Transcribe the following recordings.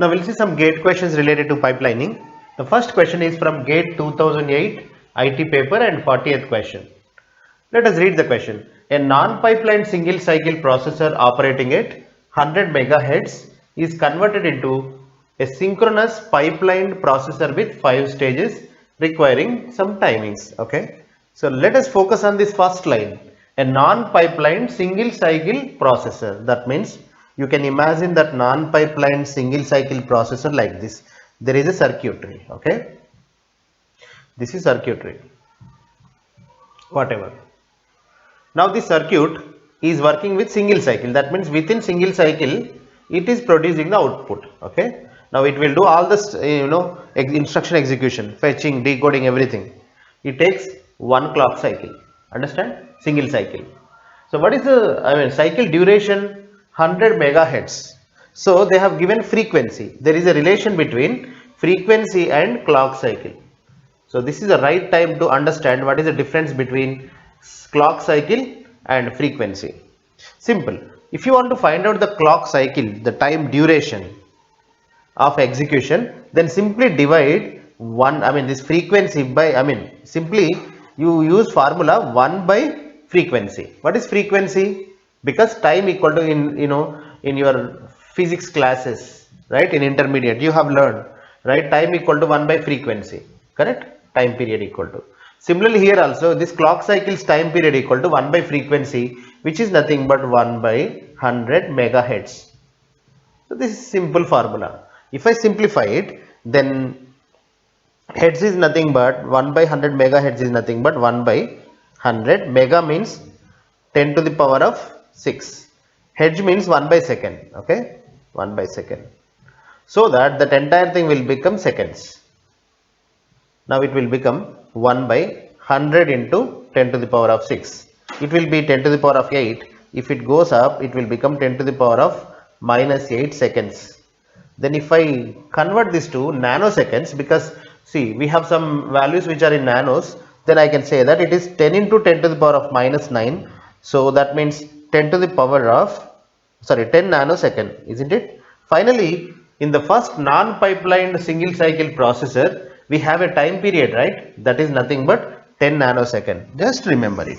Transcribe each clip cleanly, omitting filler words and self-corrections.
Now we'll see some GATE questions related to pipelining. The first question is from GATE 2008 IT paper and 40th question. Let us read the question. A non-pipelined single cycle processor operating at 100 megahertz is converted into a synchronous pipelined processor with 5 stages requiring some timings. Okay. So let us focus on this first line. A non-pipelined single cycle processor. That means you can imagine that non-pipelined single cycle processor like this. There is a circuitry. Okay. This is circuitry. Whatever. Now this circuit is working with single cycle. That means within single cycle it is producing the output. Okay. Now it will do all this instruction execution, fetching, decoding, everything. It takes one clock cycle. Understand? Single cycle. So what is the cycle duration? 100 megahertz. So they have given frequency. There is a relation between frequency and clock cycle. So this is the right time to understand what is the difference between clock cycle and frequency. Simple. If you want to find out the clock cycle, the time duration of execution, then simply divide this frequency by, simply you use formula 1 by frequency. What is frequency? Because time equal to in your physics classes, right, in intermediate you have learned, right, time equal to 1 by frequency, correct? Time period equal to. Similarly here also this clock cycle's time period equal to 1 by frequency, which is nothing but 1 by 100 megahertz. So this is simple formula. If I simplify it, then hertz is nothing but 1 by 100 megahertz is nothing but 1 by 100. Mega means 10 to the power of 6. Hertz means 1 by second. Okay, 1 by second. So that entire thing will become seconds. Now it will become 1 by 100 into 10 to the power of 6. It will be 10 to the power of 8. If it goes up, it will become 10 to the power of minus 8 seconds. Then if I convert this to nanoseconds, because see we have some values which are in nanos, then I can say that it is 10 into 10 to the power of minus 9. So that means 10 to the power of 10 nanosecond, isn't it? Finally, in the first non-pipelined single cycle processor, we have a time period, right? That is nothing but 10 nanosecond. Just remember it.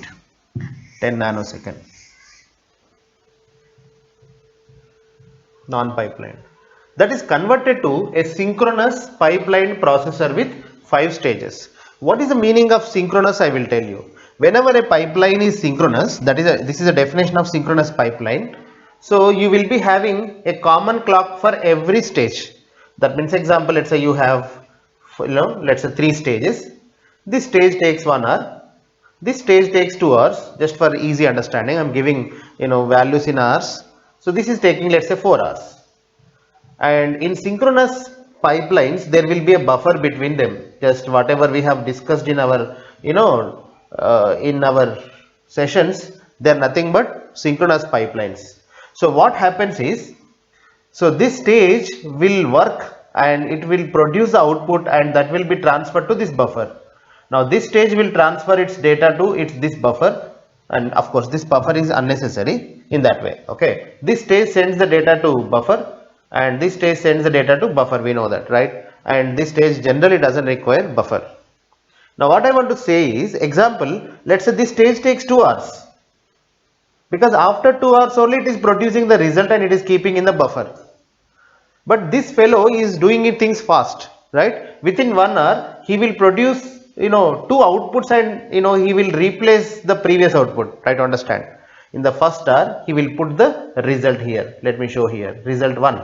10 nanosecond. Non-pipelined. That is converted to a synchronous pipelined processor with 5 stages. What is the meaning of synchronous? I will tell you. Whenever a pipeline is synchronous, this is a definition of synchronous pipeline. So you will be having a common clock for every stage. That means, example, let's say you have let's say 3 stages. This stage takes 1 hour. This stage takes 2 hours. Just for easy understanding, I am giving values in hours. So this is taking, let's say, 4 hours. And in synchronous pipelines, there will be a buffer between them. Just whatever we have discussed in our in our sessions, they are nothing but synchronous pipelines. So what happens is, so this stage will work and it will produce the output, and that will be transferred to this buffer. Now this stage will transfer its data to this buffer, and of course this buffer is unnecessary in that way. Okay, this stage sends the data to buffer and this stage sends the data to buffer, we know that, right? And this stage generally doesn't require buffer. Now what I want to say is, example, let's say this stage takes 2 hours, because after 2 hours only it is producing the result and it is keeping in the buffer. But this fellow is doing things fast, right? Within 1 hour he will produce 2 outputs, and he will replace the previous output. Try to understand. In the first hour he will put the result here. Let me show here, result 1.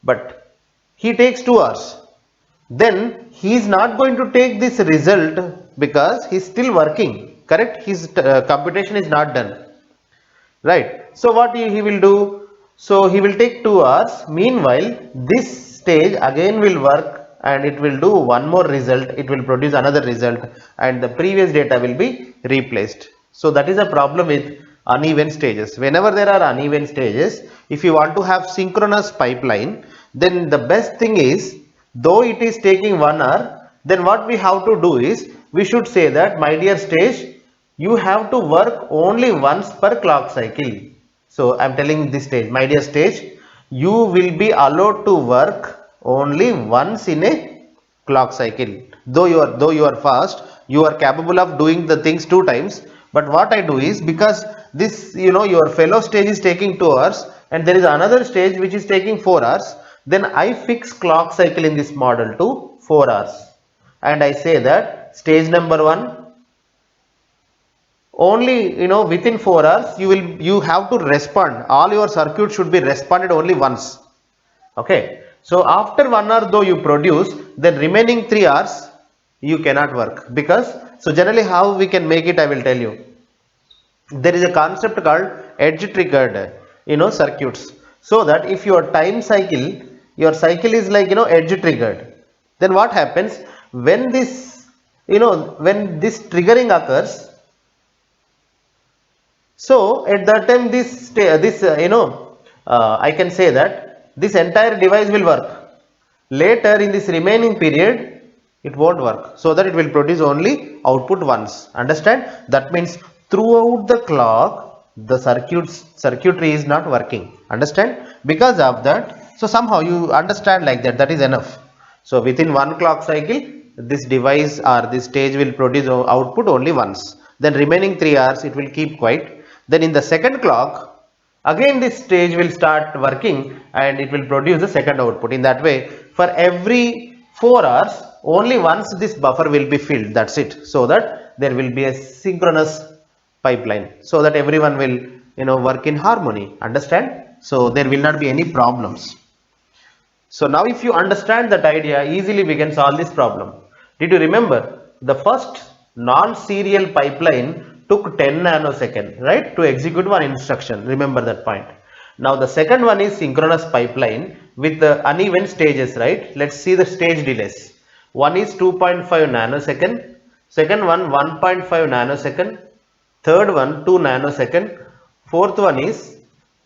But he takes 2 hours. Then he is not going to take this result because he is still working, correct? His computation is not done, right? So what he will do? So he will take 2 hours. Meanwhile, this stage again will work and it will do one more result. It will produce another result and the previous data will be replaced. So that is a problem with uneven stages. Whenever there are uneven stages, if you want to have synchronous pipeline, then the best thing is, though it is taking 1 hour, then what we have to do is, we should say that, my dear stage, you have to work only once per clock cycle. So I am telling this stage, my dear stage, you will be allowed to work only once in a clock cycle. Though you are fast, you are capable of doing the things 2 times. But what I do is, because this, your fellow stage is taking 2 hours and there is another stage which is taking 4 hours, then I fix clock cycle in this model to 4 hours, and I say that stage number 1, only within 4 hours you have to respond, all your circuit should be responded only once. Okay, so after 1 hour though you produce, then remaining 3 hours you cannot work. Because, so generally how we can make it, I will tell you. There is a concept called edge triggered circuits. So that if your your cycle is like edge triggered, then what happens when this when this triggering occurs? So at that time I can say that this entire device will work. Later in this remaining period it won't work, so that it will produce only output once. Understand? That means throughout the clock the circuitry is not working. Understand? Because of that, so somehow you understand like that, that is enough. So within one clock cycle this device or this stage will produce output only once, then remaining 3 hours it will keep quiet. Then in the second clock again this stage will start working and it will produce the second output. In that way, for every 4 hours only once this buffer will be filled, that's it. So that there will be a synchronous pipeline, so that everyone will work in harmony. Understand? So there will not be any problems. So now if you understand that idea, easily we can solve this problem. Did you remember the first non-serial pipeline took 10 nanosecond, right, to execute one instruction? Remember that point. Now the second one is synchronous pipeline with the uneven stages, right? Let's see the stage delays. One is 2.5 nanosecond, second one 1.5 nanosecond, third one 2 nanosecond, fourth one is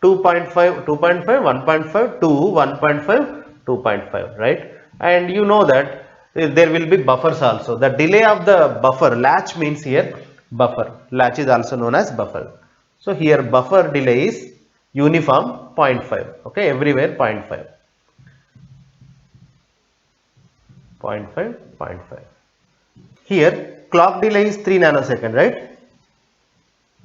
2.5, 2.5, 1.5, 2, 1.5, 2.5, right? And you know that there will be buffers also. The delay of the buffer, latch means here buffer, latch is also known as buffer. So here buffer delay is uniform 0.5, okay, everywhere 0.5, 0.5, 0.5. Here clock delay is 3 nanosecond, right?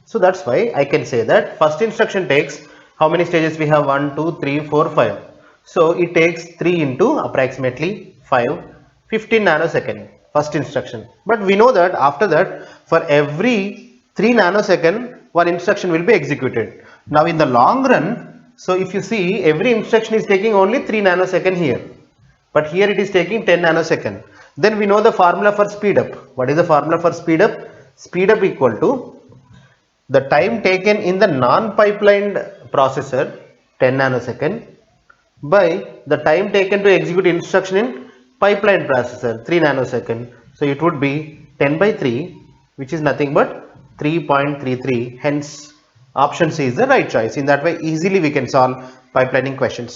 So that's why I can say that first instruction takes, how many stages we have? 1, 2, 3, 4, 5. So it takes 3 into approximately 5, 15 nanosecond first instruction. But we know that after that, for every 3 nanosecond one instruction will be executed. Now in the long run, so if you see, every instruction is taking only 3 nanosecond here, but here it is taking 10 nanosecond. Then we know the formula for speed up. What is the formula for speed up? Speed up equal to the time taken in the non-pipelined processor 10 nanosecond by the time taken to execute instruction in pipeline processor 3 nanosecond. So it would be 10 by 3, which is nothing but 3.33. Hence option C is the right choice. In that way easily we can solve pipelining questions.